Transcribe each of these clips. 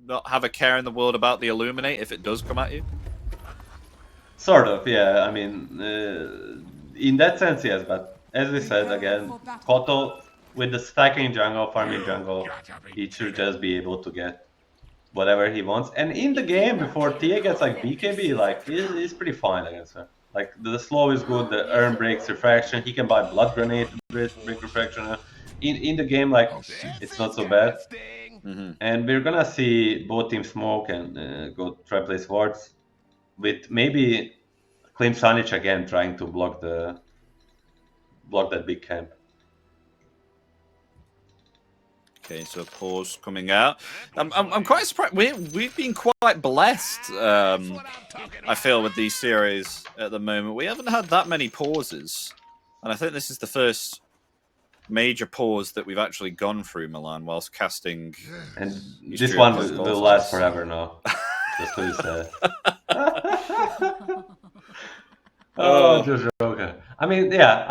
not have a care in the world about the Illuminate if it does come at you? Sort of, yeah. I mean, in that sense, yes. But as we said again, Koto with the stacking jungle, farming jungle, he should just be able to get whatever he wants. And in the game, before Tia gets like BKB, like he's pretty fine against her. Like the slow is good, the Urn breaks refraction. He can buy blood grenade to break refraction. In the game, like it's not so bad. And we're gonna see both teams smoke and go try place wards with maybe Klim Sani4 again trying to block that big camp. Okay, so a pause coming out. I'm quite surprised. We've been quite blessed. I feel with these series at the moment, we haven't had that many pauses, and I think this is the first major pause that we've actually gone through Milan whilst casting. And this one will last forever now. Just please say. Oh, just okay. I mean, yeah,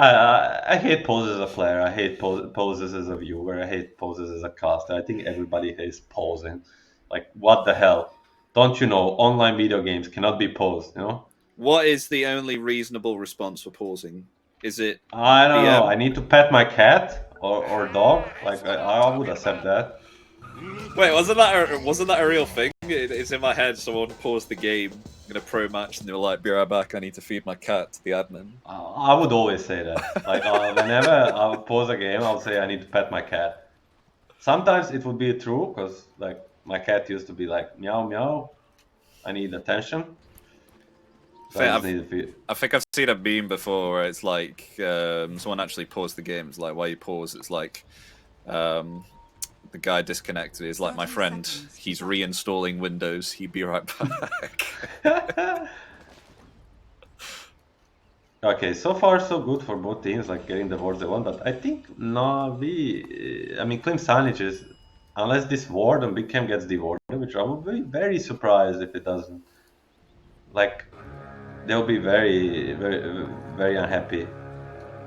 I hate poses as a player. I hate poses as a viewer. I hate poses as a caster. I think everybody hates posing. Like, what the hell? Don't you know online video games cannot be posed, you know? What is the only reasonable response for pausing? Is it... I don't know. I need to pet my cat or dog. Like, I would accept that. Wait, wasn't that a real thing? It's in my head, so I want to pause the game in a pro match, and they were like, "Be right back. I need to feed my cat to the admin." I would always say that. Like whenever I would pause a game, I would say I need to pet my cat. Sometimes it would be true because like my cat used to be like meow meow. I need attention. So I think I've seen a meme before where it's like someone actually paused the game. It's like, why you pause? It's like. The guy disconnected is like, my friend, he's reinstalling Windows, he'd be right back. Okay, so far so good for both teams, like getting the wards they want, but I think Navi, I mean Klim Sani4 is, unless this ward on Big Cam gets devoured, which I would be very surprised if it doesn't. Like, they'll be very, very, very unhappy.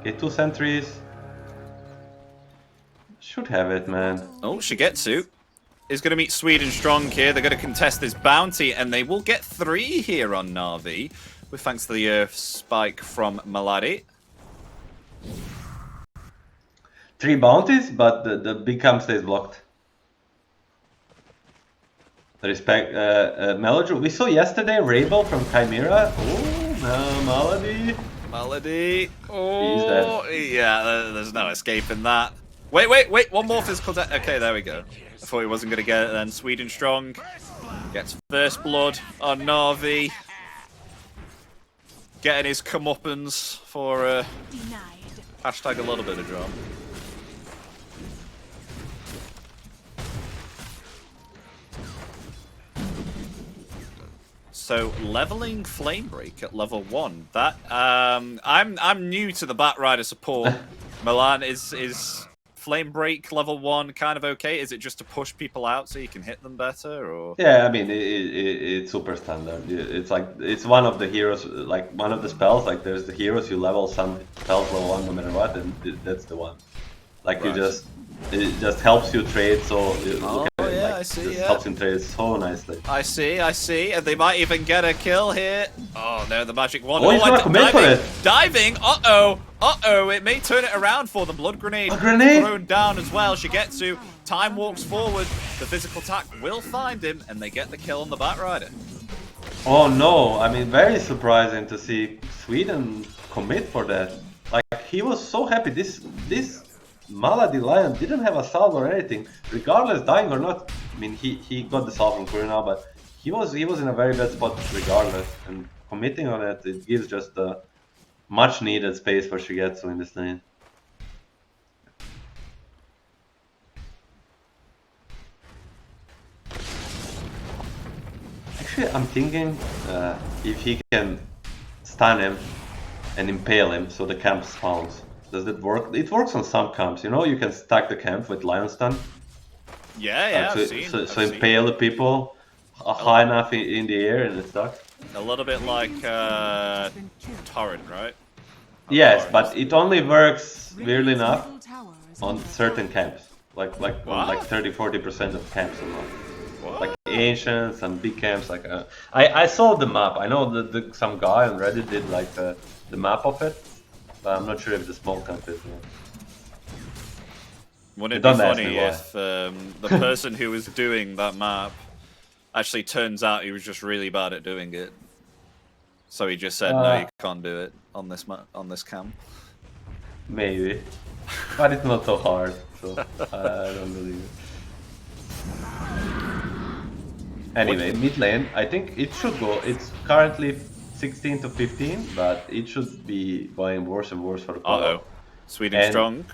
Okay, 2 sentries. Should have it, man. Oh, Shigetsu is going to meet Sweden strong here. They're going to contest this bounty, and they will get 3 here on Na'Vi, with thanks to the Earth spike from Maladi. 3 bounties, but the big camp stays blocked. Respect, Melodru. We saw yesterday Rabel from Chimera. Oh, no, Maladi. Oh, yeah, there's no escaping that. Wait, one more physical death. Okay, there we go. I thought he wasn't going to get it then. Sweden strong. Gets first blood on Na'Vi. Getting his comeuppance for hashtag a little bit of drama. So leveling Flamebreak at level 1. That I'm new to the Batrider support. Milan, is Flamebreak level 1 kind of okay? Is it just to push people out so you can hit them better, or? Yeah, I mean it's super standard. It's like it's one of the heroes, like one of the spells. Like there's the heroes you level some spells level 1 no matter what, and that's the one. Like right. It just helps you trade. So look at it, like, I see. Yeah, helps you trade so nicely. I see, and they might even get a kill here. Oh no, the magic wand. Oh, he's gonna commit for it. Diving. It may turn it around for them. Blood grenade. A grenade thrown down as well. Shigetsu. Time walks forward. The physical attack will find him, and they get the kill on the Batrider. Oh no! I mean, very surprising to see Sweden commit for that. Like he was so happy. This Maladi Lion didn't have a salve or anything, regardless dying or not. I mean, he got the salve from Korea now, but he was in a very bad spot regardless. And committing on it gives just the much needed space for Shigetsu in this lane. Actually, I'm thinking if he can stun him and impale him so the camp spawns. Does that work? It works on some camps, you know? You can stack the camp with Lion Stun. Yeah, so impale the people high enough in the air and it's stuck. A little bit like Torrent, right? Yes, but it only works, weirdly enough, on certain camps. Like 30-40% of camps or not. Like ancients and big camps. Like I saw the map. I know that some guy on Reddit did like the map of it, but I'm not sure if the small camp is. Wouldn't it be funny if the person who was doing that map actually turns out he was just really bad at doing it? So he just said, no, you can't do it on this camp. Maybe, but it's not so hard, so I don't believe it. Anyway, mid lane, I think it should go. It's currently 16 to 15, but it should be going worse and worse for the Kotl. Sweden strong.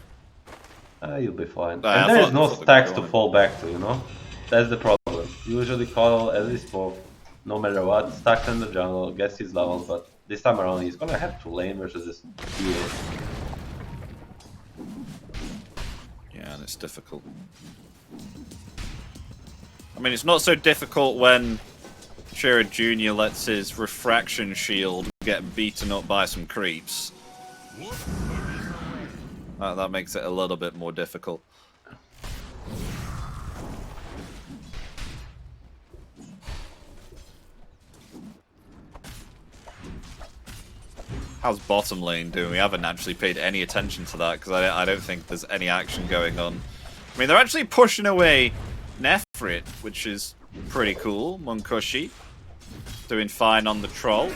You'll be fine. And there is no stacks to fall back to, you know? That's the problem. Usually Kotl, as we spoke, no matter what, stacks in the jungle, gets his levels, but this time around he's gonna have to lane versus this PA. Yeah, and it's difficult. I mean, it's not so difficult when Shira Jr. lets his refraction shield get beaten up by some creeps. That makes it a little bit more difficult. How's bottom lane doing? We haven't actually paid any attention to that because I don't think there's any action going on. I mean, they're actually pushing away Nefrit, which is pretty cool. Munkushi doing fine on the troll.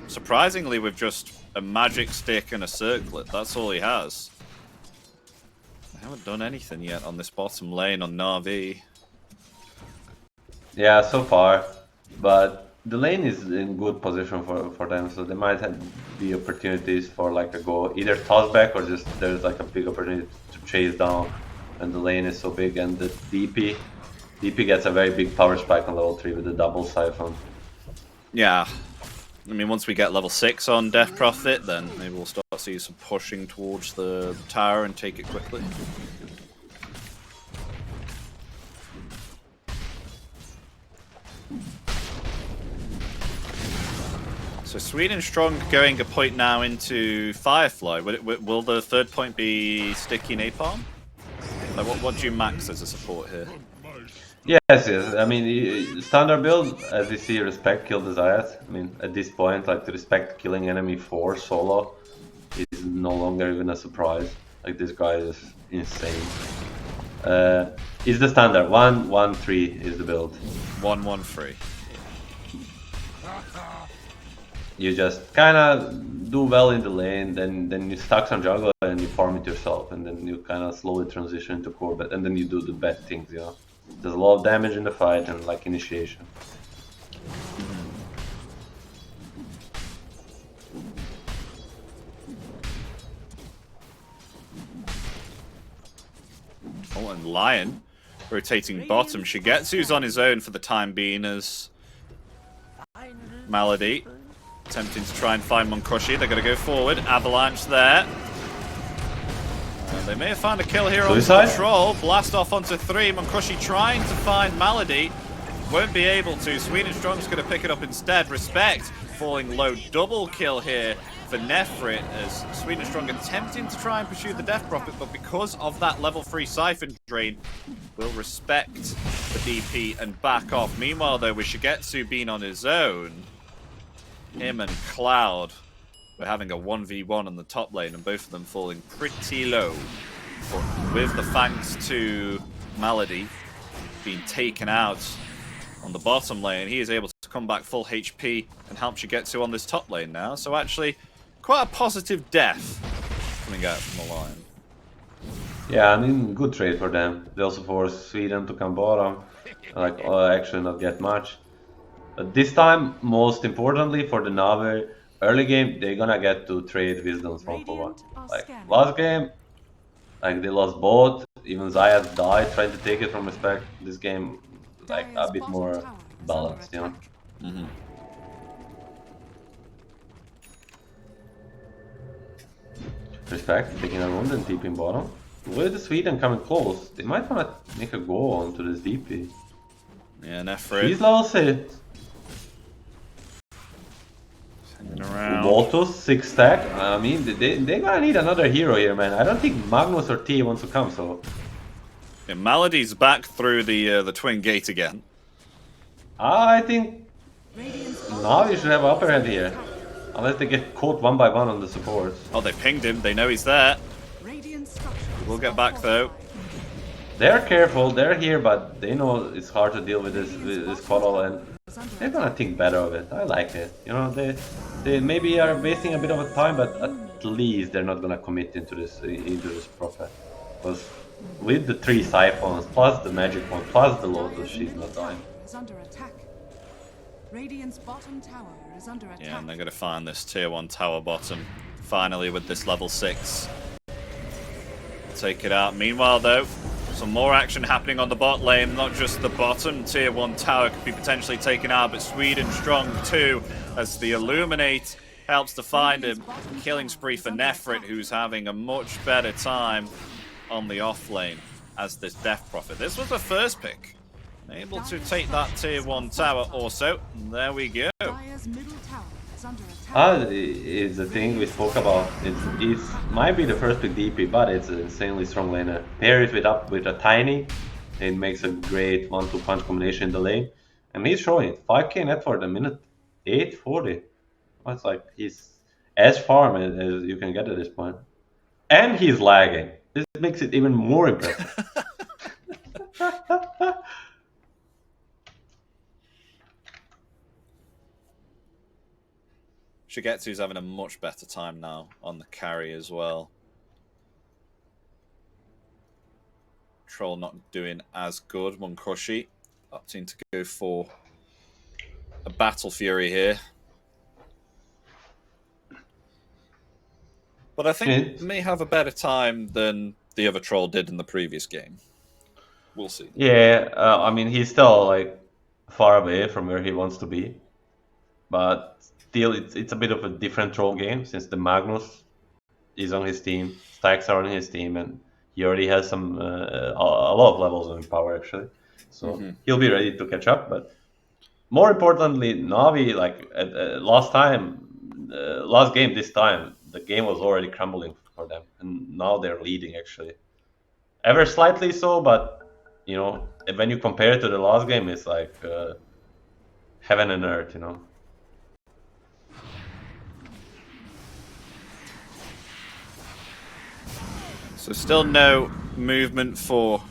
Surprisingly, with just a magic stick and a circlet, that's all he has. They haven't done anything yet on this bottom lane on Na'Vi. Yeah, so far, but the lane is in good position for them, so they might be opportunities for like a go, either toss back or just there's like a big opportunity to chase down, and the lane is so big, and the DP gets a very big power spike on level 3 with the double siphon. Yeah. I mean, once we get level 6 on Death Prophet, then maybe we'll start to see some pushing towards the tower and take it quickly. So Sweden strong going a point now into Firefly. Will the third point be sticky napalm? Like, what do you max as a support here? Yes. I mean, standard build, as you see, respect kill the Zayat. I mean, at this point, like, the respect killing enemy 4 solo is no longer even a surprise. Like, this guy is insane. It's the standard. 1-1-3 is the build. 1-1-3. You just kind of do well in the lane, then you stack some jungle and you farm it yourself, and then you kind of slowly transition into core bet, and then you do the bad things, you know. There's a lot of damage in the fight and like initiation. Oh, and Lion rotating bottom. Shigetsu's on his own for the time being as Malady attempting to try and find Munkushi. They're going to go forward. Avalanche there. They may have found a kill here on the troll. Blast off onto 3. Munkushi trying to find Malady. Won't be able to. Sweden Strong's going to pick it up instead. Respect falling low. Double kill here for Nefrit as Sweden Strong attempting to try and pursue the Death Prophet, but because of that level 3 Siphon drain, will respect the DP and back off. Meanwhile, though, with Shigetsu being on his own, him and Cloud, we're having a 1v1 on the top lane, and both of them falling pretty low. But with the thanks to Malady being taken out on the bottom lane, he is able to come back full HP and help Shigetsu on this top lane now. So actually, quite a positive death coming out from the line. Yeah, I mean, good trade for them. They also forced Sweden to come bottom, like actually not get much. But this time, most importantly for the Na'Vi, early game, they're gonna get to trade wisdoms 1-for-1. Like, last game, like, they lost both. Even Zayat died trying to take it from respect. This game, like, a bit more balanced, you know? Mm-hmm. Respect, taking a wound and TPing bottom. With the Sweden coming close, they might wanna make a go onto this DP. Yeah, Nefrit. He's level 6. Lotus 6 stack. I mean, they're gonna need another hero here, man. I don't think Magnus or T wants to come, so. Yeah, Malady's back through the twin gate again. I think Navi should have upper hand here. Unless they get caught one by one on the supports. Oh, they pinged him. They know he's there. We'll get back though. They're careful. They're here, but they know it's hard to deal with this Coddle, and they're gonna think better of it. I like it. You know, they maybe are wasting a bit of a time, but at least they're not gonna commit into this Prophet. Because with the 3 Siphons, plus the Magic one, plus the Lotus, she's not dying. Radiant's bottom tower is under attack. Yeah, and they're going to find this tier 1 tower bottom finally with this level 6. Take it out. Meanwhile, though, some more action happening on the bot lane. Not just the bottom tier 1 tower could be potentially taken out, but Sweden strong too, as the Illuminate helps to find him. Killing spree for Nefrit, who's having a much better time on the off lane as this Death Prophet. This was the first pick. Able to take that tier 1 tower also. There we go. It's the thing we spoke about. It might be the first pick DP, but it's an insanely strong laner. Pair it with a tiny, it makes a great 1-2 punch combination in the lane. And he's showing it. 5k net for the minute 840. It's like he's as farm as you can get at this point. And he's lagging. This makes it even more impressive. Shigetsu's having a much better time now on the carry as well. Troll not doing as good. Munkoshi opting to go for a Battle Fury here. But I think may have a better time than the other Troll did in the previous game. We'll see. Yeah, I mean, he's still like far away from where he wants to be. But still, it's a bit of a different Troll game since the Magnus is on his team, Stacks are on his team, and he already has some a lot of levels of power actually. So he'll be ready to catch up. But more importantly, Navi, like last game this time, the game was already crumbling for them, and now they're leading actually, ever slightly so. But you know, when you compare it to the last game, it's like heaven and earth, you know. So still no movement for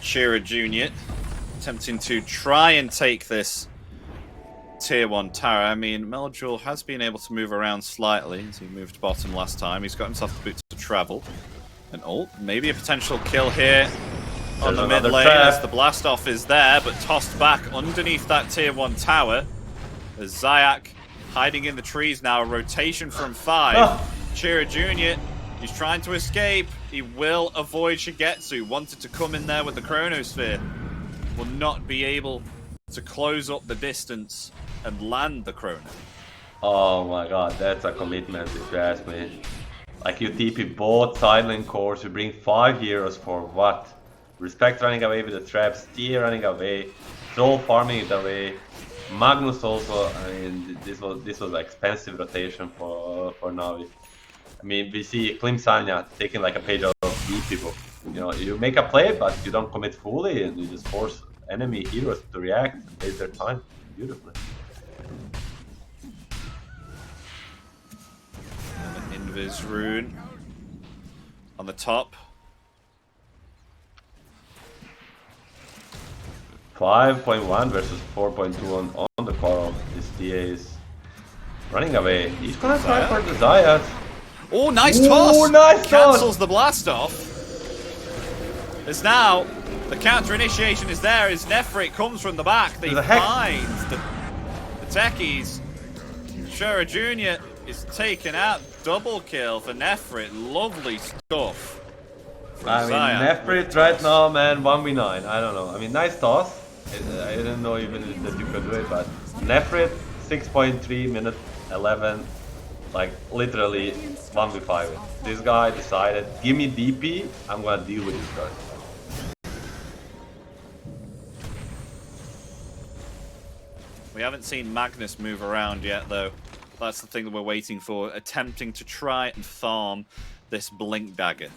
Shira Jr. Attempting to try and take this tier 1 tower. I mean, Meljul has been able to move around slightly as he moved bottom last time. He's got himself the boots to travel. And maybe a potential kill here on the mid lane as the blast off is there, but tossed back underneath that tier 1 tower. There's Zayak hiding in the trees now. A rotation from 5. Shira Jr. He's trying to escape. He will avoid Shigetsu. Wanted to come in there with the Chronosphere. Will not be able to close up the distance and land the Chrono. Oh my god, that's a commitment if you ask me. Like you TP both side lane cores, you bring 5 heroes for what? Respect running away with the traps, Tyr running away, Troll farming it away, Magnus also. I mean, this was an expensive rotation for Navi. I mean, we see Klim Sanya taking like a page out of these people. You know, you make a play, but you don't commit fully, and you just force enemy heroes to react and waste their time beautifully. And an Invis rune on the top. 5.1 versus 4.2 on the core. This DA is running away. He's gonna try for the Zayat. Oh, nice toss! Oh, nice Cancels the blast off. As now, the counter initiation is there as Nefrit comes from the back. They find the techies. Shura Jr. is taken out. Double kill for Nefrit. Lovely stuff. I mean, Nefrit right now, man, 1v9. I don't know. I mean, nice toss. I didn't know even that you could do it, but Nefrit, 6.3 minute 11. Like, literally 1v5. This guy decided, give me DP, I'm gonna deal with this guy. We haven't seen Magnus move around yet, though. That's the thing that we're waiting for. Attempting to try and farm this Blink Dagger.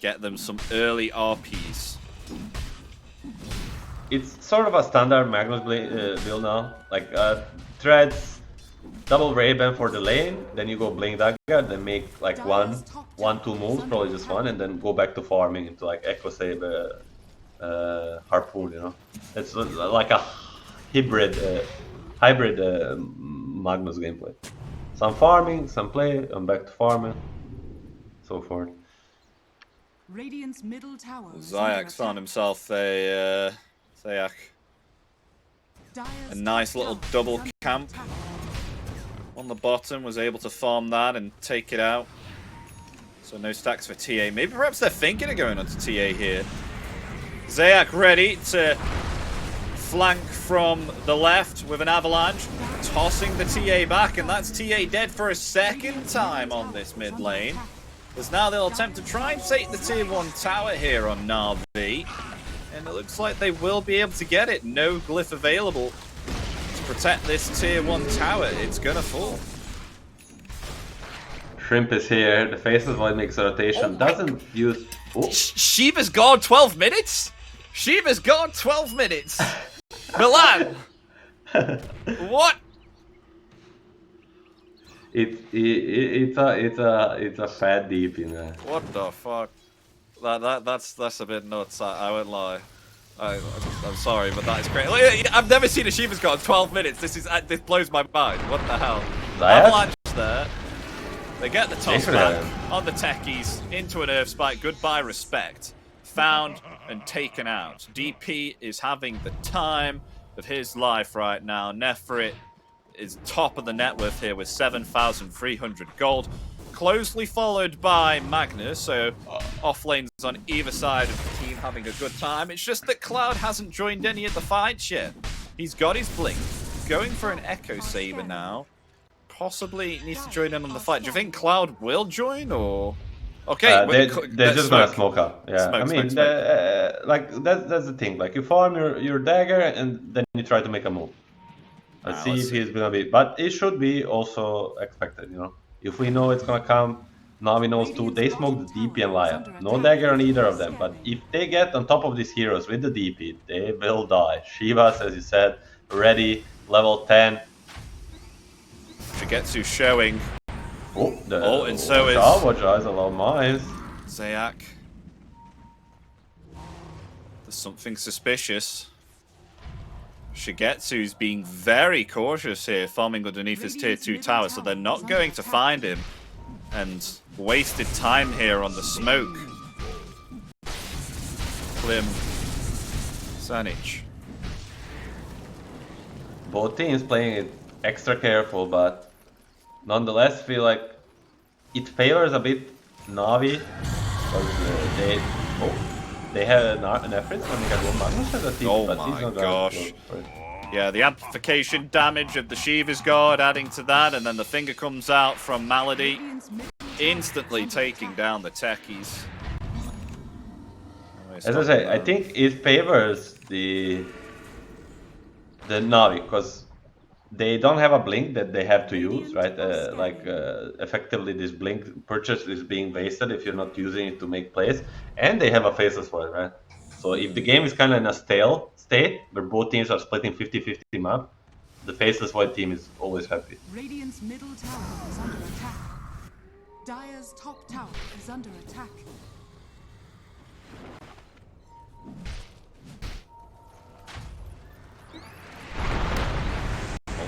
Get them some early RPs. it's sort of a standard Magnus build now. Like threads, double Ray-Ban for the lane, then you go Blink Dagger, then make like one, two moves, probably just one, and then go back to farming into like Echo Saber, Harpoon. You know, it's like a hybrid Magnus gameplay. Some farming, some play, and back to farming, so forth. Radiant's middle tower. Zayak found himself a Zayak. A nice little double camp on the bottom, was able to farm that and take it out. So no stacks for TA. Maybe perhaps they're thinking of going onto TA here. Zayak ready to flank from the left with an avalanche, tossing the TA back, and that's TA dead for a second time on this mid lane. As now they'll attempt to try and take the tier 1 tower here on Na'Vi, and it looks like they will be able to get it. No glyph available to protect this tier 1 tower. It's gonna fall. Shrimp is here. The Faceless Void makes a rotation. Doesn't use. Oh. Shiva's gone 12 minutes. Shiva's gone 12 minutes. Milan. What? It's a fat deep, you know. What the fuck? That's a bit nuts. I won't lie. I'm sorry, but that is crazy. I've never seen a Shiva's gone 12 minutes. This blows my mind. What the hell? Avalanche there. They get the toss back on the techies into an earth spike. Goodbye respect. Found and taken out. DP is having the time of his life right now. Nefrit is top of the net worth here with 7,300 gold. Closely followed by Magnus, so off lanes on either side of the team having a good time. It's just that Cloud hasn't joined any of the fights yet. He's got his blink, going for an Echo Saber now. Possibly needs to join in on the fight. Do you think Cloud will join, or...? Okay, they're just gonna smoke up. Yeah, I mean, like that's the thing. Like you farm your dagger and then you try to make a move. Let's see if he's gonna be. But it should be also expected, you know. If we know it's gonna come, Na'Vi knows too. They smoke the DP and Lion. No dagger on either of them. But if they get on top of these heroes with the DP, they will die. Shivas, as you said, ready, level 10. Shigetsu showing. And so is a lot of mines. Zayak. There's something suspicious. Shigetsu's being very cautious here, farming underneath his tier 2 tower, so they're not going to find him. And wasted time here on the smoke. Klim. Sani4. Both teams playing it extra careful, but nonetheless, feel like it favors a bit Na'Vi because they have an effort when they got one Magnus as a team. Oh my gosh! Yeah, the amplification damage of the Shiva's God adding to that, and then the finger comes out from Malady, instantly taking down the techies. As I say, I think it favors the Na'Vi because they don't have a blink that they have to use, right? Effectively, this blink purchase is being wasted if you're not using it to make plays, and they have a Faceless Void, right? So if the game is kind of in a stale state, where both teams are splitting 50-50 map, the Faceless Void team is always happy. Radiant's middle tower is under attack. Dire's top tower is under attack.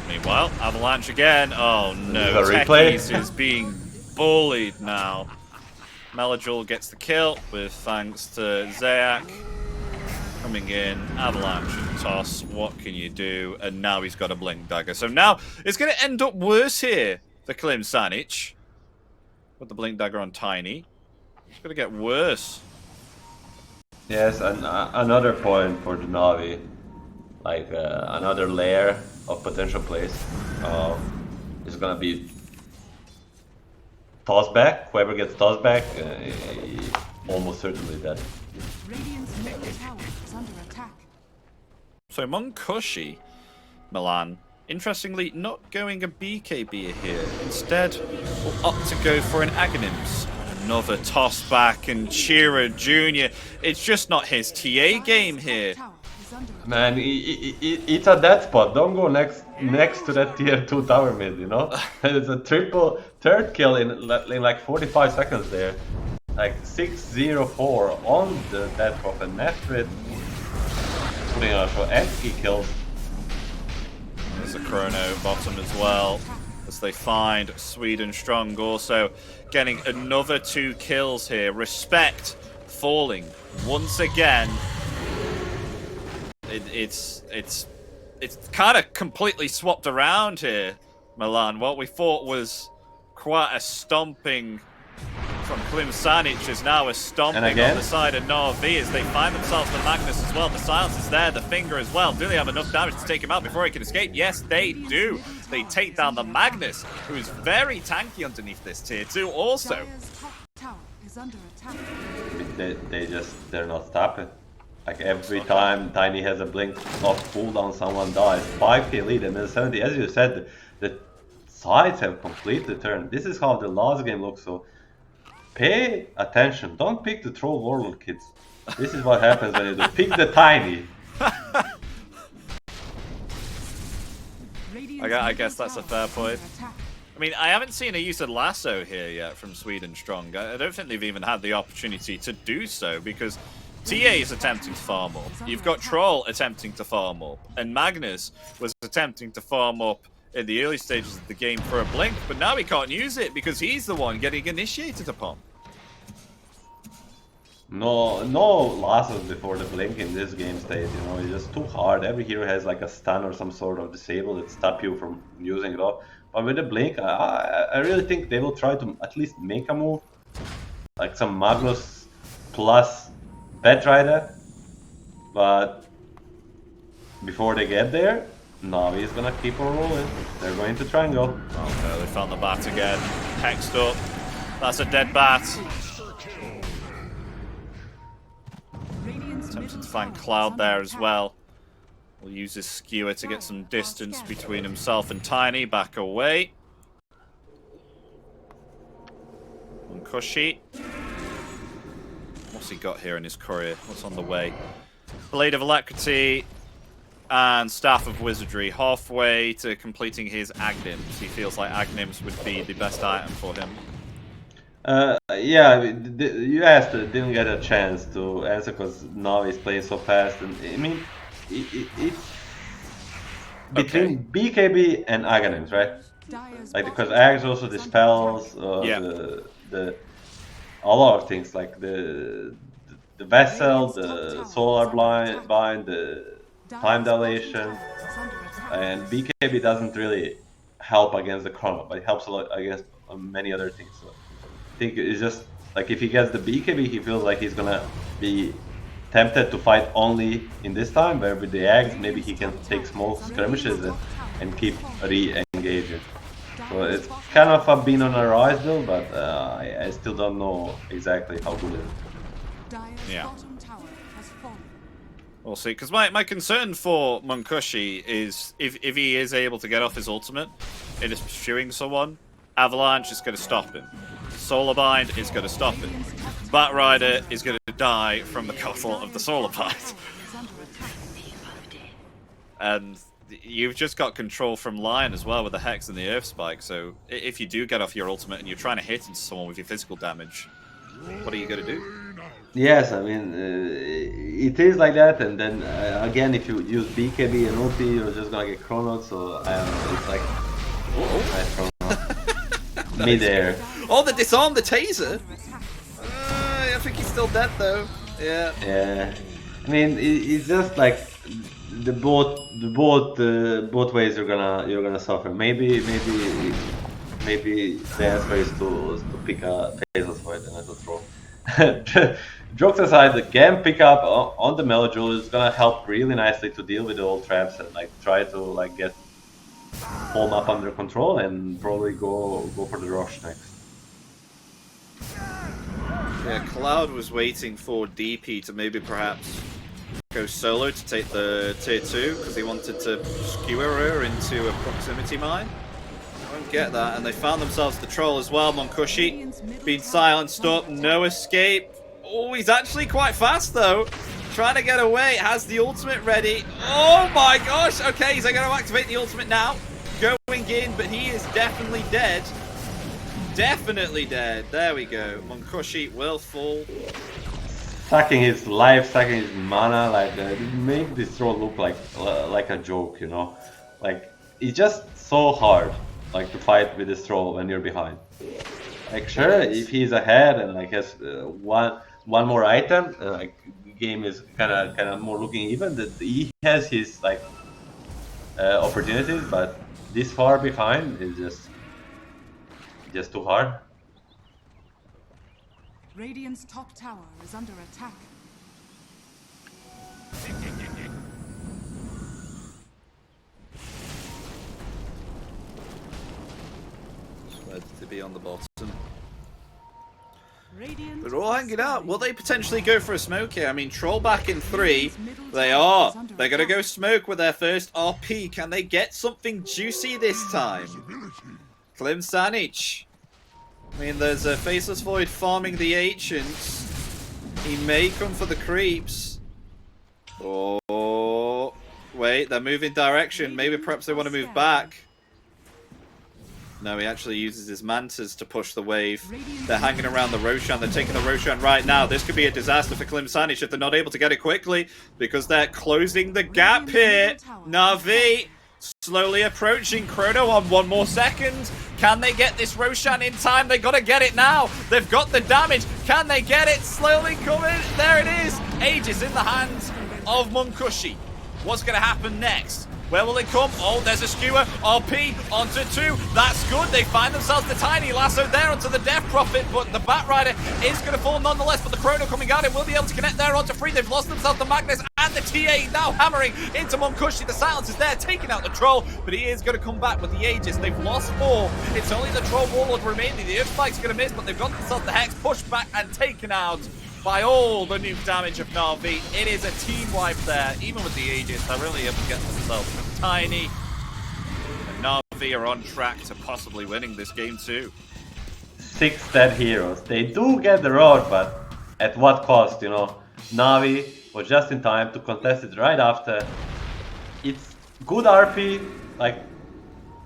Meanwhile, Avalanche again. Oh no, Techies is being bullied now. Melajul gets the kill with thanks to Zayak. Coming in, Avalanche and Toss. What can you do? And now he's got a Blink Dagger. So now it's going to end up worse here for Klim Sani4. With the Blink Dagger on Tiny. It's going to get worse. Yes, and another point for the Na'Vi. Like another layer of potential plays is gonna be tossed back. Whoever gets tossed back, almost certainly dead. Radiant's middle tower is under attack. So Monkushi, Milan, interestingly not going a BKB here. Instead, will opt to go for an Aghanims. Another toss back and Chira Jr. It's just not his TA game here. is under attack. Man, it's a dead spot. Don't go next to that tier 2 tower mid, you know? It's a triple third kill in like 45 seconds there. Like 6-0-4 on the dead prophet. Netfrit putting on a show and he kills. There's a chrono bottom as well, as they find Sweden Strong also getting another 2 kills here. Respect falling once again. It's kind of completely swapped around here, Milan. What we thought was quite a stomping from Klim Sani4 is now a stomping on the side of Norvi as they find themselves the Magnus as well. The silence is there, the finger as well. Do they have enough damage to take him out before he can escape? Yes, they do. They take down the Magnus, who is very tanky underneath this tier 2 also. Dire's top tower is under attack. They're not stopping. Like every time Tiny has a blink off cooldown, someone dies. 5k lead and then 70. As you said, the sides have completely turned. This is how the last game looks, so pay attention. Don't pick the troll warlord, kids. This is what happens when you do. Pick the Tiny. I guess that's a fair point. I mean, I haven't seen a use of lasso here yet from Sweden Strong. I don't think they've even had the opportunity to do so because TA is attempting to farm up. You've got Troll attempting to farm up, and Magnus was attempting to farm up in the early stages of the game for a blink, but now he can't use it because he's the one getting initiated upon. No lassos before the blink in this game state, you know, it's just too hard. Every hero has like a stun or some sort of disable that stop you from using it off. But with the blink, I really think they will try to at least make a move. Like some Magnus plus Bedrider. But before they get there, Navi is gonna keep on rolling. They're going to triangle. Okay, they found the bat again. Hexed up. That's a dead bat. Attempting to find Cloud there as well. We'll use his skewer to get some distance between himself and Tiny. Back away. Unkushi. What's he got here in his courier? What's on the way? Blade of Alacrity and Staff of Wizardry. Halfway to completing his Agnims. He feels like Agnims would be the best item for him. Yeah, you asked, didn't get a chance to answer because Navi is playing so fast. And I mean, it's between BKB and Aghanims, right? Like because Ags also dispels a lot of things like the vessel, the solar bind, the time dilation, and BKB doesn't really help against the chrono, but it helps a lot against many other things. So I think it's just like if he gets the BKB, he feels like he's gonna be tempted to fight only in this time, where with the Ags maybe he can take small skirmishes and keep re-engaging. So it's kind of a bean on a rise though, but I still don't know exactly how good it is. Yeah. We'll see, because my concern for Munkushi is if he is able to get off his ultimate and is pursuing someone, Avalanche is going to stop him. Solar Bind is going to stop him. Bat Rider is going to die from the castle of the Solar Bind. And you've just got control from Lion as well with the Hex and the Earth Spike, so if you do get off your ultimate and you're trying to hit into someone with your physical damage, what are you going to do? Yes, I mean, it is like that, and then again, if you use BKB and ulti, you're just gonna get chronoed, so I don't know, it's like... Nice chrono. Mid-air. Oh, the disarm the taser! I think he's still dead though. Yeah. Yeah. I mean, it's just like both ways you're gonna suffer. Maybe the answer is to pick a taser fight and not to throw. Jokes aside, the Gam pickup on the Melojule is gonna help really nicely to deal with the old traps and like try to like get whole map under control and probably go for the rush next. Yeah, Cloud was waiting for DP to maybe perhaps go solo to take the tier 2 because he wanted to skewer her into a proximity mine. Won't get that, and they found themselves the troll as well. Munkushi being silenced up, no escape. Oh, he's actually quite fast though. trying to get away. Has the ultimate ready. Oh my gosh. Okay, he's going to activate the ultimate now. Going in, but he is definitely dead. Definitely dead. There we go. Munkushi will fall. Sucking his life, sucking his mana, like make this throw look like a joke, you know. Like it's just so hard, like to fight with this throw when you're behind. Like sure, if he's ahead and like has one more item, like the game is kind of more looking even. That he has his like opportunities, but this far behind is just too hard. Radiant's top tower is under attack. Spread to be on the bottom. Radiant They're all hanging out. Will they potentially go for a smoke here? I mean, Troll back in 3. They are. They're going to go smoke with their first RP. Can they get something juicy this time? Klim Sani4. I mean, there's a Faceless Void farming the Ancients. He may come for the creeps. Oh, wait, they're moving direction. Maybe perhaps they want to move back. No, he actually uses his Mantas to push the wave. They're hanging around the Roshan. They're taking the Roshan right now. This could be a disaster for Klim Sani4 if they're not able to get it quickly because they're closing the gap here. Na'Vi slowly approaching. Chrono on 1 more second. Can they get this Roshan in time? They got to get it now. They've got the damage. Can they get it? Slowly coming. There it is. Aegis in the hands of Munkushi. What's going to happen next? Where will it come? Oh, there's a skewer. RP onto 2. That's good. They find themselves the tiny lasso there onto the Death Prophet, but the Batrider is going to fall nonetheless. But the Chrono coming out, it will be able to connect there onto 3. They've lost themselves the Magnus and the TA now hammering into Munkushi. The silence is there, taking out the Troll, but he is going to come back with the Aegis. They've lost 4. It's only the Troll Warlord remaining. The Earth Spike's going to miss, but they've got themselves the Hex pushed back and taken out by all the nuke damage of Na'Vi. It is a team wipe there, even with the Aegis. They're really able to get themselves tiny. And Na'Vi are on track to possibly winning this game too. 6 dead heroes. They do get the road, but at what cost, you know? Na'Vi was just in time to contest it right after. It's good RP, like,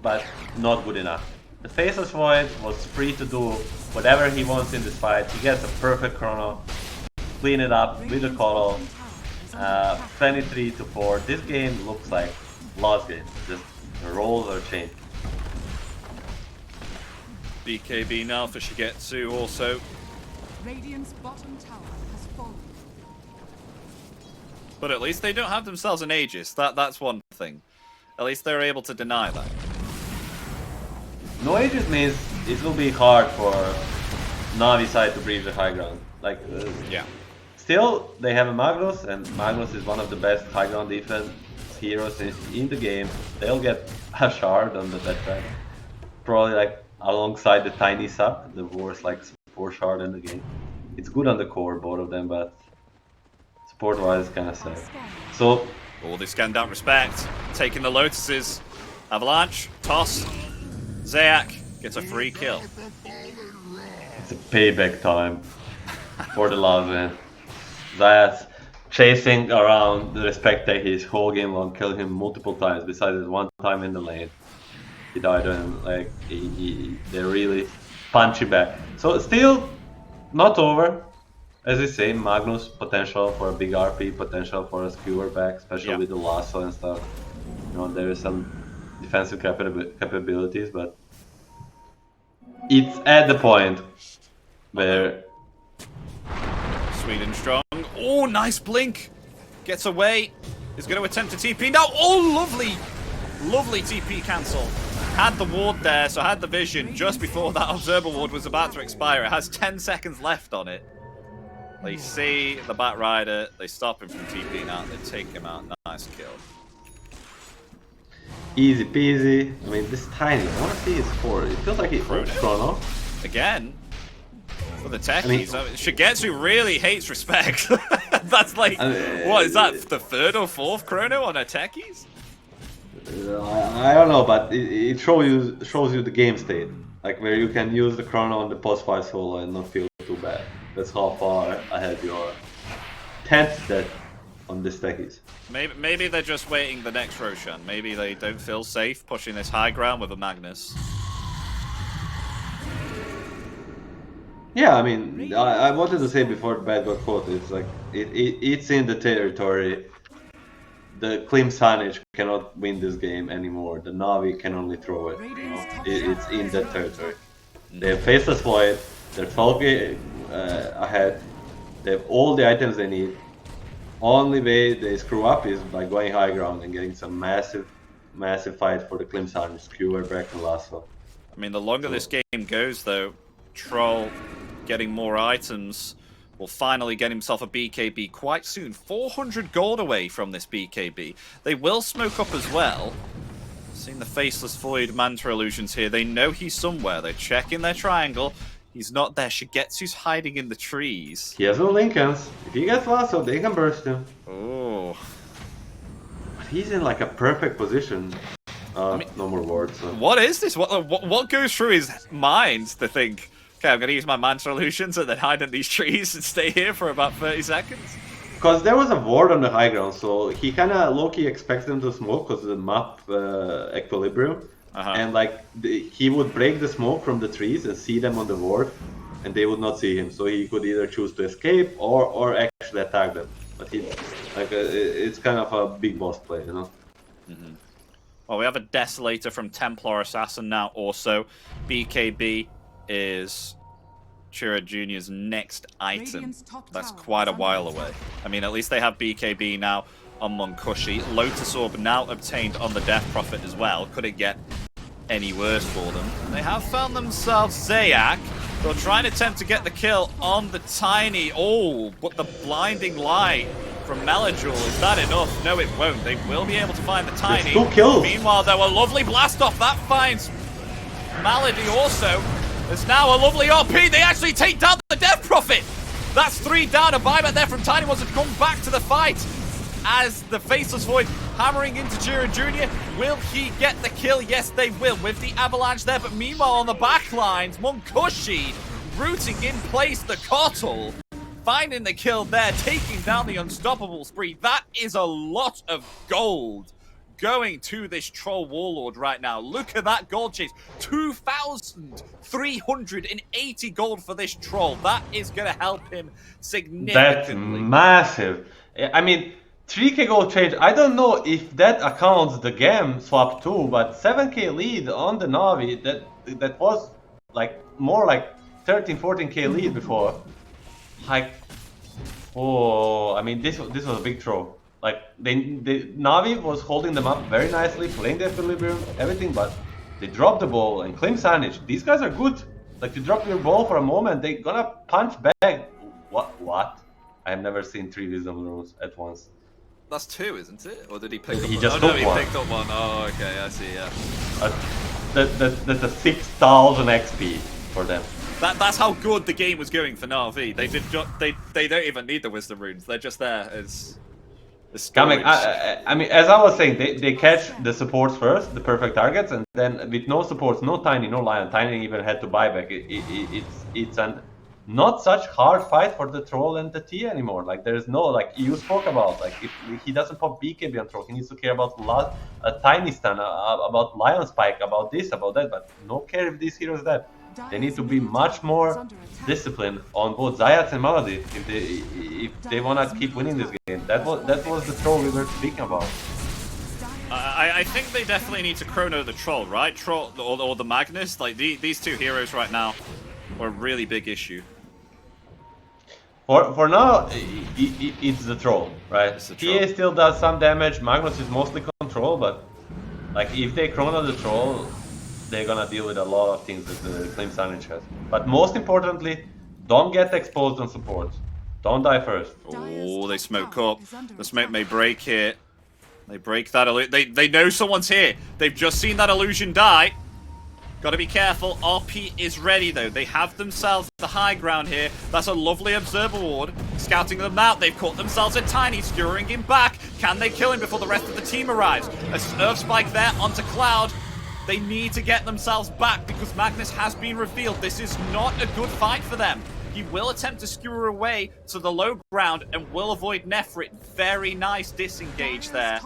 but not good enough. The Faceless Void was free to do whatever he wants in this fight. He gets a perfect chrono, clean it up with a Coddle, 23-4. This game looks like lost game. Just the roles are changed. BKB now for Shigetsu also. Radiant's bottom tower has fallen. But at least they don't have themselves an Aegis. That's one thing. At least they're able to deny that. No Aegis means it will be hard for Na'Vi side to breach the high ground. Like, yeah. Still, they have a Magnus, and Magnus is one of the best high ground defense heroes in the game. They'll get a shard on the death track. Probably like alongside the tiny sub, the worst like support shard in the game. It's good on the core, both of them, but support wise kind of sad. So, all this scanned out respect. Taking the Lotuses. Avalanche, toss. Zayak gets a free kill. It's a payback time for the last man. Zayas chasing around the respect tag his whole game long, killed him multiple times, besides one time in the lane. He died and like they really punch you back. So still not over. As you say, Magnus potential for a big RP, potential for a skewer back, especially with the lasso and stuff. You know, there is some defensive capabilities, but it's at the point where Sweden strong. Oh, nice blink. Gets away. Is going to attempt to TP now. Oh, lovely. Lovely TP cancel. Had the ward there, so had the vision just before that observer ward was about to expire. It has 10 seconds left on it. They see the Batrider. They stop him from TPing out. They take him out. Nice kill. Easy peasy. I mean, this tiny. I want to see his score. It feels like he Chrono. Again. For the techies. I mean, Shigetsu really hates respect. That's like, what is that? The 3rd or 4th chrono on a techies? I don't know, but it shows you the game state. Like where you can use the chrono on the post-fight solo and not feel too bad. That's how far ahead you are. 10th death. on this techies. Maybe they're just waiting the next Roshan. Maybe they don't feel safe pushing this high ground with a Magnus. Yeah, I mean, I wanted to say before bad got caught, it's like, it's in the territory. The Klim Sani4 cannot win this game anymore. The Na'Vi can only throw it. You know? It's in that territory. They have Faceless Void, they're 12k ahead, they have all the items they need. Only way they screw up is by going high ground and getting some massive fight for the Klim Sani4, Skewer, Breck, and Lasso. I mean, the longer this game goes, though, Troll getting more items will finally get himself a BKB quite soon. 400 gold away from this BKB. They will smoke up as well. Seeing the Faceless Void Mantra illusions here. They know he's somewhere. They're checking their triangle. He's not there. Shigetsu's hiding in the trees. He has no Lincolns. If he gets Lasso, they can burst him. Oh. But he's in like a perfect position. I mean, no more wards. So. What is this? What goes through his mind to think, okay, I'm going to use my Mantra illusions and then hide in these trees and stay here for about 30 seconds? Because there was a ward on the high ground, so he kind of low-key expects them to smoke because of the map equilibrium. And like he would break the smoke from the trees and see them on the ward, and they would not see him. So he could either choose to escape or actually attack them. But he, like, it's kind of a big boss play, you know. Well, we have a Desolator from Templar Assassin now also. BKB is Chira Jr.'s next item. That's quite a while away. I mean, at least they have BKB now on Monkushi. Lotus Orb now obtained on the Death Prophet as well. Could it get any worse for them? They have found themselves Zayak. They'll try and attempt to get the kill on the Tiny. Oh, but the blinding light from Melajul, is that enough? No, it won't. They will be able to find the Tiny. There's 2 kills. Meanwhile, though, a lovely blast off. That finds Malady also. There's now a lovely RP. They actually take down the Death Prophet. That's 3 down. A buyback there from Tiny wants to come back to the fight. As the Faceless Void hammering into Jira Jr. Will he get the kill? Yes, they will, with the avalanche there. But meanwhile, on the back lines, Monkushi rooting in place the Kotl, finding the kill there, taking down the Unstoppable Spree. That is a lot of gold going to this Troll Warlord right now. Look at that gold chase. 2,380 gold for this Troll. That is going to help him significantly. That's massive. I mean, 3k gold change. I don't know if that accounts the game swap too, but 7k lead on the Na'Vi, that was like more like 13, 14k lead before. Like, oh, I mean, this was a big throw. Like, the Na'Vi was holding them up very nicely, playing the equilibrium, everything, but they dropped the ball. And Klim Sani4, these guys are good. Like, you drop your ball for a moment, they're gonna punch back. What? I have never seen 3 Wisdom Runes at once. That's 2, isn't it? Or did he pick up He one? just Oh, took no, he one. picked up one. Oh, okay, I see, yeah. That's a 6,000 XP for them. That's how good the game was going for Na'Vi. They don't even need the Wisdom Runes. They're just there as storage. I mean, as I was saying, they catch the supports first, the perfect targets, and then with no supports, no Tiny, no Lion. Tiny even had to buy back. It's an not such hard fight for the Troll and the T anymore. Like, there's no, like you spoke about, like if he doesn't pop BKB on Troll, he needs to care about a Tiny stun, about Lion Spike, about this, about that, but no care if these heroes dead. They need to be much more disciplined on both Zayats and Malady if they want to keep winning this game. That was the Troll we were speaking about. I think they definitely need to chrono the Troll, right? Troll or the Magnus. Like these 2 heroes right now are a really big issue. For now, it's the Troll, right? TA still does some damage. Magnus is mostly control, but like if they chrono the Troll, they're gonna deal with a lot of things that the Klim Sani4 has. But most importantly, don't get exposed on support. Don't die first. Oh, they smoke up. The smoke may break here. They break that illusion. They know someone's here. They've just seen that illusion die. Gotta be careful. RP is ready though. They have themselves the high ground here. That's a lovely observer ward. Scouting them out. They've caught themselves a Tiny, skewering him back. Can they kill him before the rest of the team arrives? A Earth Spike there onto Cloud. They need to get themselves back because Magnus has been revealed. This is not a good fight for them. He will attempt to skewer away to the low ground and will avoid Nefrit. Very nice disengage there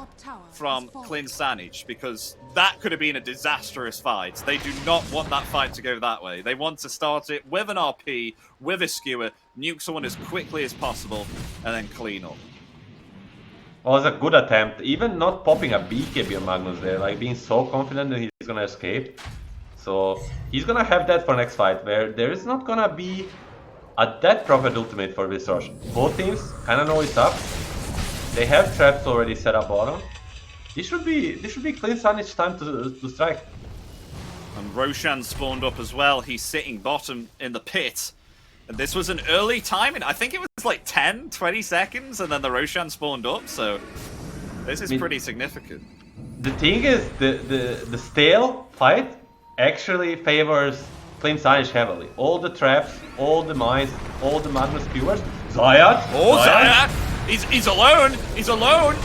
from Klim Sani4, because that could have been a disastrous fight. They do not want that fight to go that way. They want to start it with an RP, with a skewer, nuke someone as quickly as possible, and then clean up. Well, it was a good attempt. Even not popping a BKB on Magnus there, like being so confident that he's gonna escape. So he's gonna have that for next fight, where there is not gonna be a that prophet ultimate for this rush. Both teams kinda know it's up. They have traps already set up bottom. This should be Klim Sani4's time to strike. And Roshan spawned up as well. He's sitting bottom in the pit. And this was an early timing. I think it was like 10, 20 seconds, and then the Roshan spawned up, so this is pretty significant. The thing is, the stale fight actually favors Klim Sani4 heavily. All the traps, all the mines, all the Magnus skewers. Zayat! Oh, Zayat! He's alone! He's alone!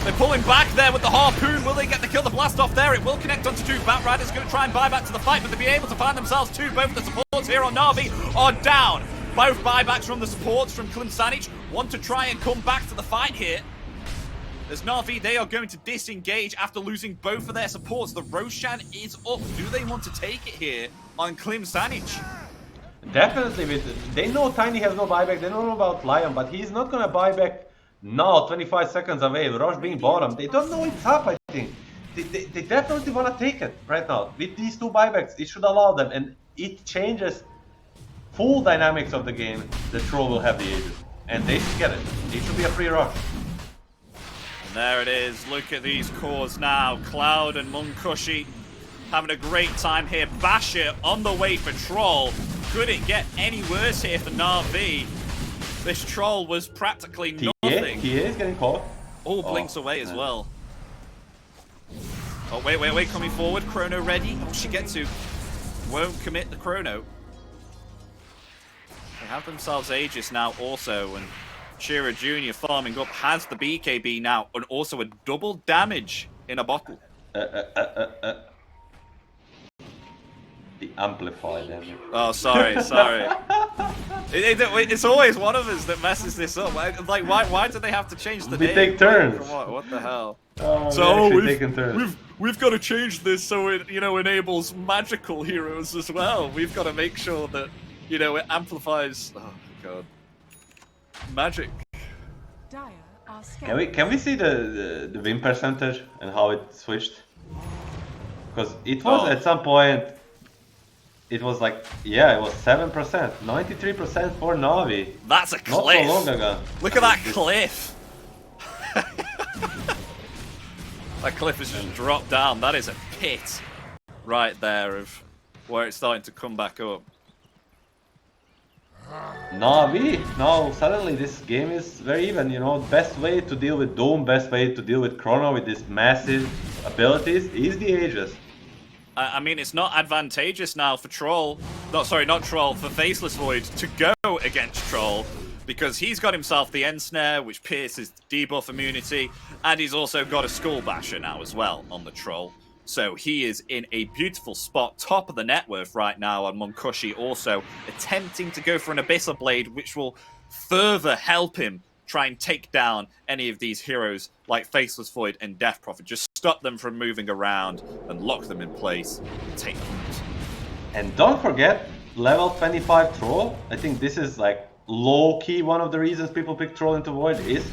They're pulling back there with the harpoon. Will they get the kill? The blast off there. It will connect onto two. Batrider's going to try and buy back to the fight, but they'll be able to find themselves two. Both of the supports here on Na'Vi are down. Both buybacks from the supports from Klim Sani4 want to try and come back to the fight here. As Na'Vi, they are going to disengage after losing both of their supports. The Roshan is up. Do they want to take it here on Klim Sani4? Definitely. They know Tiny has no buyback. They don't know about Lion, but he's not going to buy back now, 25 seconds away. Roche being bottom. They don't know it's up, I think. They definitely want to take it right now. With these two buybacks, it should allow them, and it changes full dynamics of the game. The Troll will have the Aegis, and they should get it. It should be a free rush. And there it is. Look at these cores now. Cloud and Munkushi having a great time here. Basher on the way for Troll. Could it get any worse here for Na'Vi? This Troll was practically nothing. He is getting caught. Oh, blinks away as well. Oh, wait, coming forward. Chrono ready. Oh, she gets to. Won't commit the Chrono. They have themselves Aegis now also, and Shira Jr. farming up has the BKB now, and also a double damage in a bottle. The amplified damage. Oh, sorry. It's always one of us that messes this up. Like, why do they have to change the name? We take turns. What the hell? So we've got to change this so it enables magical heroes as well. We've got to make sure that it amplifies. Oh god, magic. Can we see the win percentage and how it switched? Because it was at some point. It was like, yeah, it was 7%, 93% for Na'Vi. That's a cliff. Not so long ago. Look at that cliff. That cliff has just dropped down. That is a pit right there of where it's starting to come back up. Na'Vi, now suddenly this game is very even, best way to deal with Doom, best way to deal with Chrono with these massive abilities is the Aegis. I mean, it's not advantageous now for Troll. No, sorry, not Troll, for Faceless Void to go against Troll, because he's got himself the End Snare, which pierces debuff immunity, and he's also got a Skull Basher now as well on the Troll. So he is in a beautiful spot, top of the net worth right now, and Munkushi also attempting to go for an Abyssal Blade, which will further help him try and take down any of these heroes like Faceless Void and Death Prophet. Just stop them from moving around and lock them in place and take them out. And don't forget, level 25 Troll. I think this is like low-key one of the reasons people pick Troll into Void is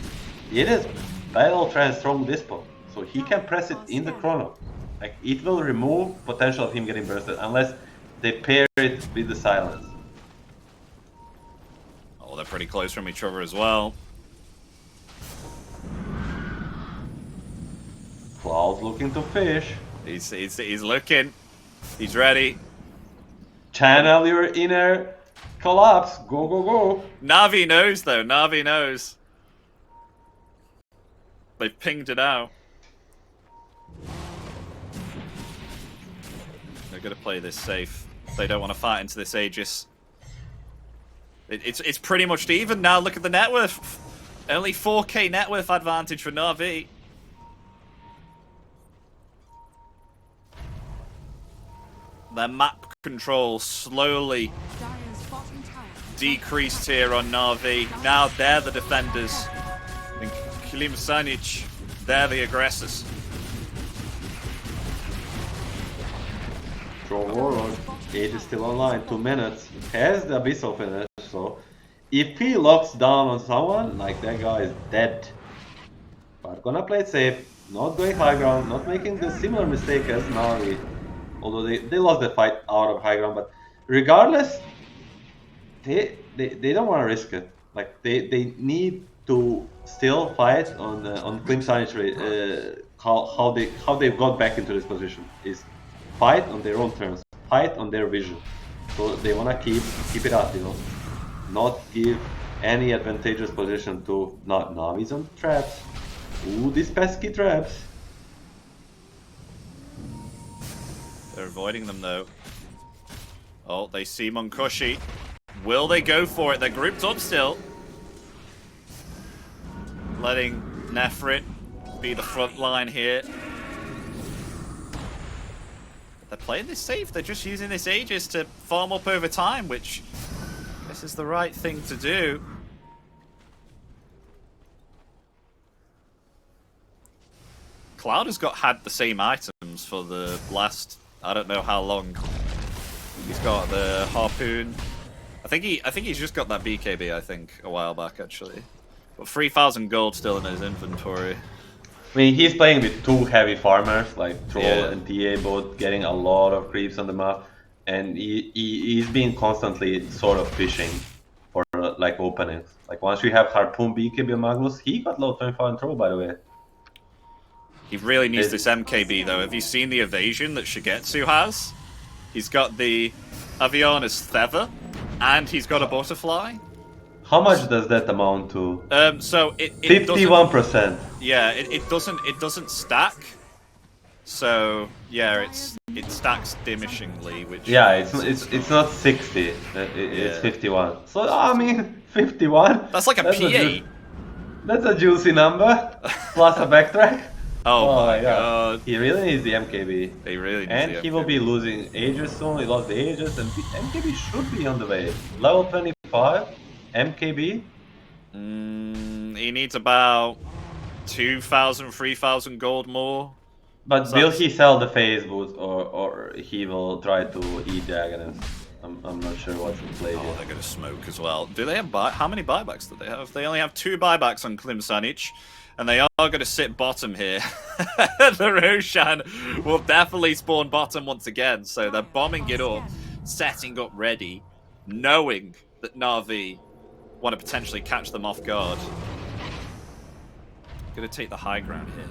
it is Battle Trance strong dispo. So he can press it in the Chrono. Like, it will remove potential of him getting bursted unless they pair it with the Silence. Oh, they're pretty close from each other as well. Cloud's looking to fish. He's looking. He's ready. Channel your inner collapse. Go, go, go. Na'Vi knows, though. Na'Vi knows. They've pinged it out. They're going to play this safe. They don't want to fight into this Aegis. It's pretty much even now. Look at the net worth. Only 4k net worth advantage for Na'Vi. Their map control slowly decreased here on Na'Vi. Now they're the defenders. And Klim, Sani4, they're the aggressors. Draw Warlord. 8 is still online. 2 minutes. Has the Abyssal finish, so if he locks down on someone, like that guy is dead. But gonna play it safe, not going high ground, not making the similar mistake as Na'Vi. Although they lost the fight out of high ground, but regardless, they don't want to risk it. Like they need to still fight on Klim Sani4. How they've got back into this position is fight on their own terms, fight on their vision. So they want to keep it up, you know, not give any advantageous position to Navi's on traps. Ooh, these pesky traps. They're avoiding them though. Oh, they see Monkushi. Will they go for it? They're grouped up still. Letting Nefrit be the front line here. They're playing this safe. They're just using this Aegis to farm up over time, which I guess is the right thing to do. Cloud has had the same items for the last, I don't know how long. He's got the harpoon. I think he's just got that BKB, I think, a while back actually. But 3,000 gold still in his inventory. I mean, he's playing with 2 heavy farmers, like Troll Yeah. and TA, both getting a lot of creeps on the map, and he's been constantly sort of fishing for like openings. Like once we have Harpoon, BKB, and Magnus, he got low 25 on Troll, by the way. He really needs this MKB though. Have you seen the evasion that Shigetsu has? He's got the Aviana's Feather, and he's got a Butterfly. How much does that amount to? So it 51%. Yeah, it doesn't stack. So yeah, it stacks diminishingly, which Yeah, it's not 60. It's 51. So I mean, 51. that's like a P8. That's a juicy number. Plus a backtrack. Oh my yeah. god, He really needs the MKB. they really need And the he will MKB. be losing Aegis soon. He lost the Aegis, and MKB should be on the way. Level 25, MKB. He needs about 2,000, 3,000 gold more. But So will that's- he sell the phase boost, or he will try to eat the Agonist? I'm not sure what's in play Oh, here. they're gonna smoke as well. Do they have how many buybacks do they have? They only have 2 buybacks on Klim Sani4, and they are gonna sit bottom here. The Roshan will definitely spawn bottom once again, so they're bombing it up, setting up ready, knowing that Na'Vi want to potentially catch them off guard. Gonna take the high ground here.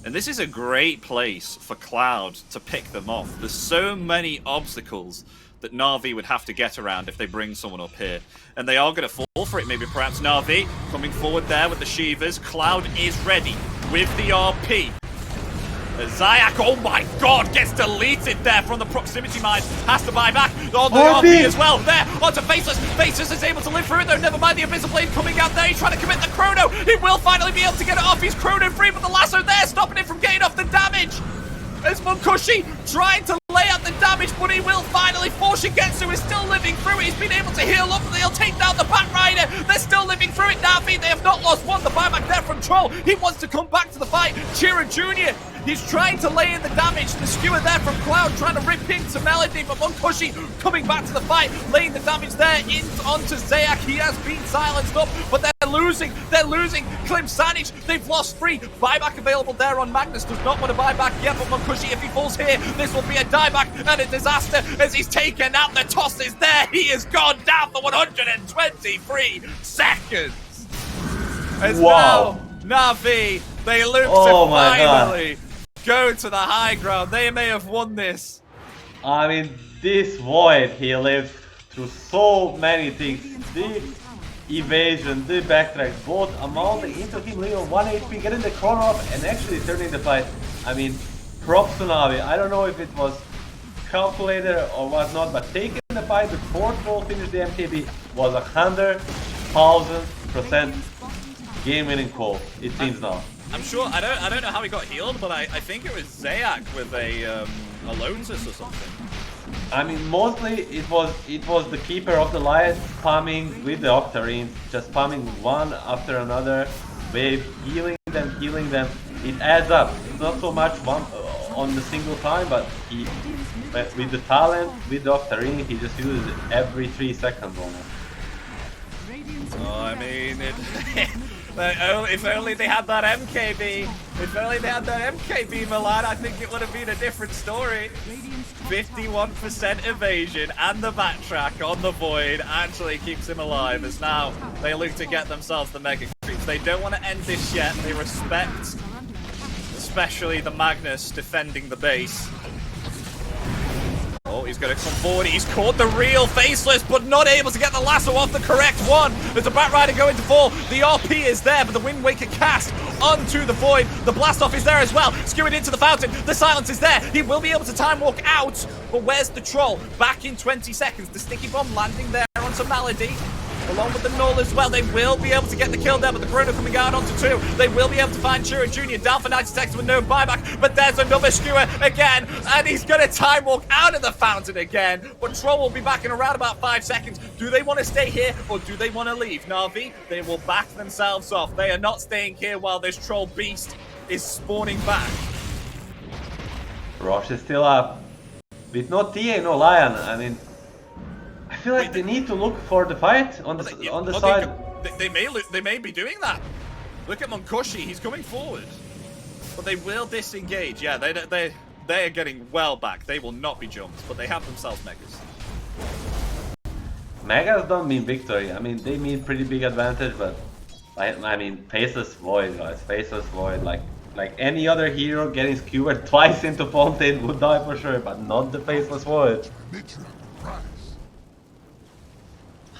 And this is a great place for Cloud to pick them off. There's so many obstacles that Na'Vi would have to get around if they bring someone up here. And they are going to fall for it, maybe perhaps Na'Vi coming forward there with the Shivas. Cloud is ready with the RP. Zayak, oh my god, gets deleted there from the proximity mine. Has to buy back on the RP as well. There, onto Faceless. Faceless is able to live through it though. Never mind the Abyssal Blade coming out there. He's trying to commit the Chrono. He will finally be able to get it off. He's Chrono free, but the lasso there, stopping him from getting off the damage. There's Monkushi trying to lay out the damage, but he will finally fall. Shigetsu is still living through it. He's been able to heal up, and they'll take down the Batrider. They're still living through it. Na'Vi, they have not lost one. The buyback there from Troll. He wants to come back to the fight. Chira Jr., he's trying to lay in the damage. The skewer there from Cloud trying to rip into Melody, but Monkushi coming back to the fight, laying the damage there onto Zayak. He has been silenced up, but they're losing. They're losing. Klim Sani4, they've lost 3. Buyback available there on Magnus. Does not want to buy back yet, but Monkushi, if he falls here, this will be a dieback and a disaster as he's taken out. The toss is there. He is gone down for 123 seconds. As Wow. now, Na'Vi, they look Oh to my God. finally go to the high ground. They may have won this. I mean, this Void, he lived through so many things. The evasion, the backtrack, both amounting into him leaving 1 HP, getting the chrono up, and actually turning the fight. I mean, props to Na'Vi. I don't know if it was calculated or whatnot, but taking the fight before Troll finished the MKB was 100,000% game-winning call. It seems now. I'm sure. I don't know how he got healed, but I think it was Zayak with a Lonesis or something. I mean, mostly it was the keeper of the light spamming with the Octarines, just spamming one after another, wave, healing them. It adds up. It's not so much one on the single time, but he, with the talent, with the Octarine, he just uses it every 3 seconds almost. Oh, I mean, if only they had that MKB. If only they had that MKB, Milan, I think it would have been a different story. 51% evasion and the backtrack on the Void actually keeps him alive, as now they look to get themselves the Mega Creeps. They don't want to end this yet. They respect, especially the Magnus defending the base. Oh, he's going to come forward. He's caught the real Faceless, but not able to get the lasso off the correct one. There's a Batrider going to fall. The RP is there, but the Wind Waker cast onto the Void. The blast off is there as well. Skewing into the fountain. The silence is there. He will be able to time walk out, but where's the troll? Back in 20 seconds. The sticky bomb landing there onto Malady. Along with the Null as well, they will be able to get the kill there, but the Chrono coming out onto 2. They will be able to find Chura Jr. down for 90 seconds with no buyback, but there's another skewer again, and he's going to time walk out of the fountain again, but Troll will be back in around about 5 seconds. Do they want to stay here, or do they want to leave? Na'Vi, they will back themselves off. They are not staying here while this Troll beast is spawning back. Roche is still up. With no TA, no Lion, I mean, I feel like they need to look for the fight on the side. They may be doing that. Look at Monkoshi, he's coming forward, but they will disengage. Yeah, they are getting well back. They will not be jumped, but they have themselves Megas. Megas don't mean victory. I mean, they mean pretty big advantage, but I mean, Faceless Void, guys. Faceless Void, like any other hero getting skewered twice into Fontaine would die for sure, but not the Faceless Void.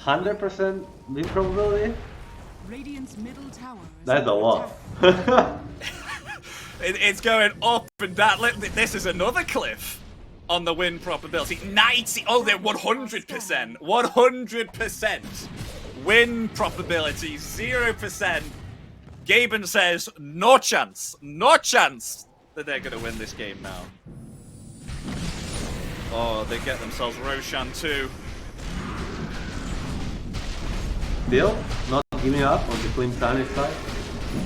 100% win probability? Radiant's middle tower is That's a under lot. attack. It's going up and down. This is another cliff on the win probability. 90. Oh, they're 100%. 100% win probability. 0%. Gaben says no chance. No chance that they're going to win this game now. Oh, they get themselves Roshan too. Still not giving up on the Klim Sani4 side.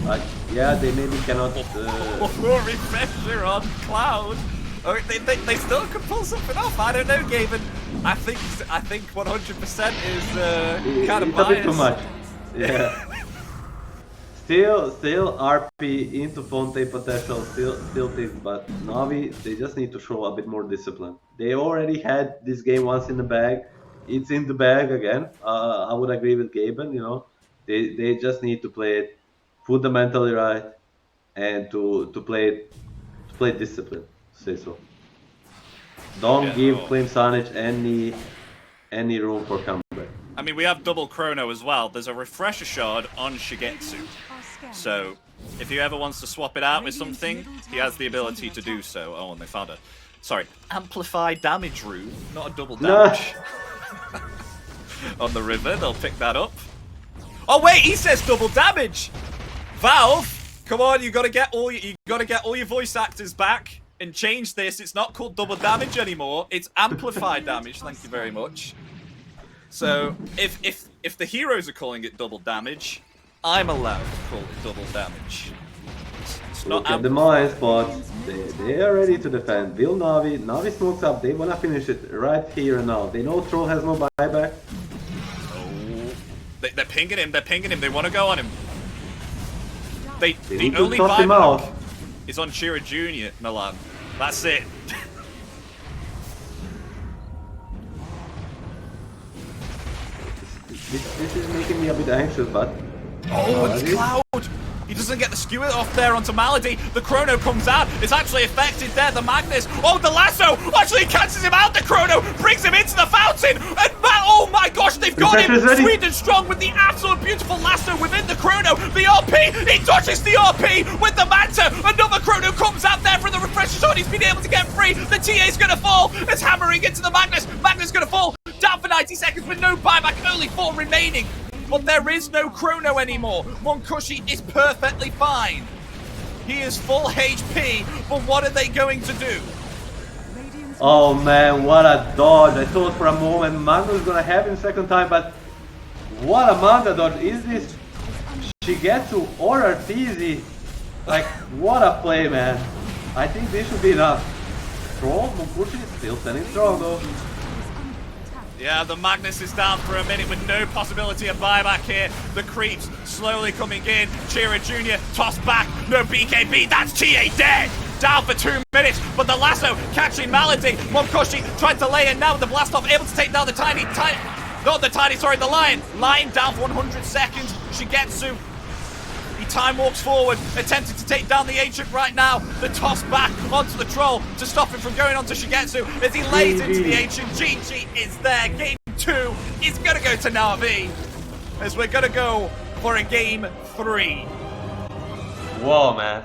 Like, yeah, they maybe cannot. Refresher on Cloud. Oh, they still can pull something off. I don't know, Gaben. I think 100% is kind of it's biased. a bit too much. Yeah. Still RP into Fontaine potential, still things, but Na'Vi, they just need to show a bit more discipline. They already had this game once in the bag. It's in the bag again. I would agree with Gaben, you know. They just need to play it fundamentally right and to play discipline, say so. Don't give Klim Sani4 any room for comeback. I mean, we have double Chrono as well. There's a Refresher Shard on Shigetsu. So, if he ever wants to swap it out with something, he has the ability to do so. Oh, and they found a... Sorry, Amplify Damage rune, not a double damage. On the river, they'll pick that up. Oh wait, he says double damage. Valve, come on, you gotta get all your voice actors back and change this. It's not called double damage anymore. It's amplified damage. Thank you very much. So if the heroes are calling it double damage, I'm allowed to call it double damage. It's not. Look at the mine spots. They are ready to defend. Will Na'Vi smokes up. They wanna finish it right here and now. They know Troll has no buyback. Oh, they're pinging him. They're pinging him. They want to go on him. The only buyback is on Chura Jr. Milan. That's it. This is making me a bit anxious, but... Oh, it's Cloud! He doesn't get the skewer off there onto Malady. The Chrono comes out. It's actually affected there. The Magnus. Oh, the lasso! Actually catches him out. The Chrono brings him into the fountain. And oh my gosh, they've got him. Sweden strong with the absolute beautiful lasso within the Chrono. The RP. He dodges the RP with the Manta. Another Chrono comes out there from the Refresher Shot. He's been able to get free. The TA's going to fall. It's hammering into the Magnus. Magnus going to fall. Down for 90 seconds with no buyback. Only 4 remaining. But there is no Chrono anymore. Monkoshi is perfectly fine. He is full HP, but what are they going to do? Radiant's Oh man, what a dodge. I thought for a moment Mando was gonna happen second time, but what a Mando dodge is this? Shigetsu or Arteezy? Like, what a play, man. I think this should be enough. Troll, unfortunately, still standing strong though. Yeah, the Magnus is down for a minute with no possibility of buyback here. The creeps slowly coming in. Chira Jr. tossed back. No BKB. That's TA dead. Down for 2 minutes, but the lasso catching Malady. Momkoshi tried to lay in now with the blast off, able to take down the the Lion. Lion down for 100 seconds. Shigetsu. He time walks forward, attempting to take down the Ancient right now. The toss back onto the Troll to stop him from going onto Shigetsu as he lays into the Ancient. GG is there. Game 2 is going to go to Na'Vi as we're going to go for a game 3. Whoa, man.